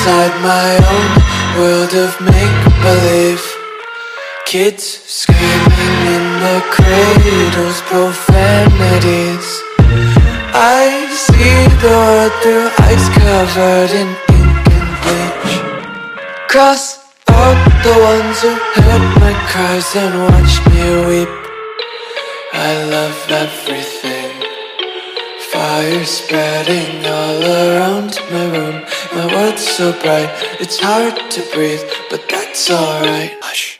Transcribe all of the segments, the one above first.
inside my own world of make-believe. Kids screaming in the cradles, profanities. I see the world through ice covered in ink and bleach. Cross out the ones who heard my cries and watched me weep. I love everything. Fire spreading all around my room. My world's so bright, it's hard to breathe, but that's alright. Hush.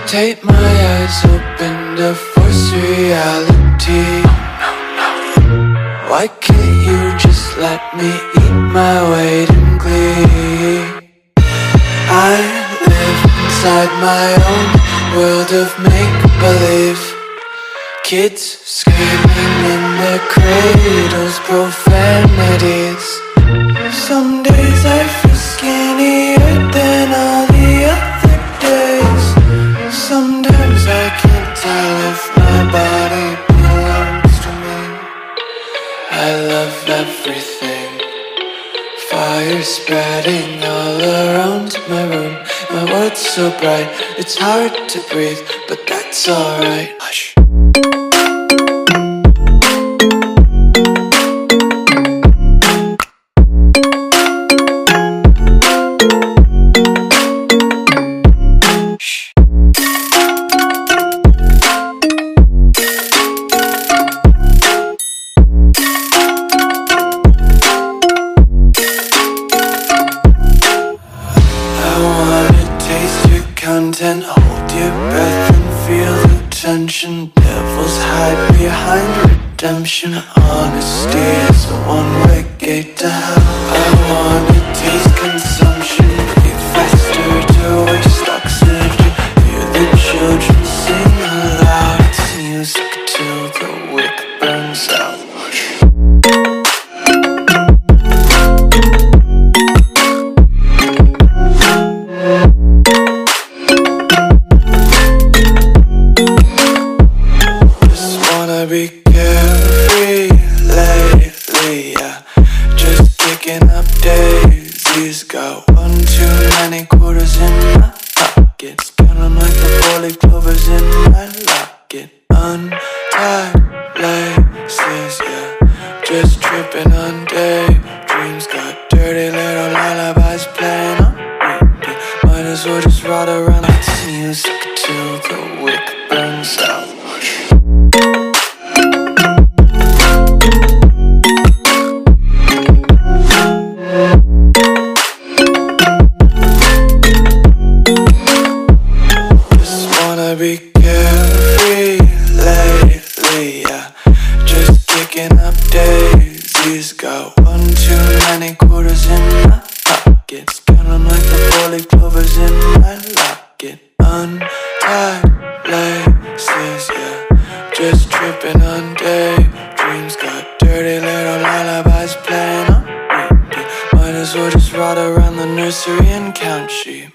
Tape my eyes open to force reality. Why can't you just let me eat my weight in glee? I live inside my own world of make-believe. Kids screaming in their cradles, profanities. Some days I feel skinnier than all the other days. Sometimes I can't tell if my body belongs to me. I love everything. Fire spreading all around my room. My world's so bright, it's hard to breathe, but that's alright. Hush. Content, hold your breath and feel the tension. Devils hide behind redemption. Honesty is a one-way gate to hell. I wanna taste consumption, breathe faster to waste oxygen. Hear the children sing aloud. It's music till the wick burns out. Be carefree lately, yeah. Just picking up daisies. Got one too many quarters in my pockets. Counting like the four-leaf clovers in my locket. Untied laces, yeah. Just tripping on daydreams. Got dirty little lullabies playing on repeat. Might as well just ride around like music till the wick burns out. Be carefree lately, yeah. Just picking up daisies. Got one too many quarters in my pockets. Counting like the four-leaf clovers in my locket. Untied laces, yeah. Just tripping on daydreams. Got dirty little lullabies playing on repeat. Might as well just ride around the nursery and count sheep.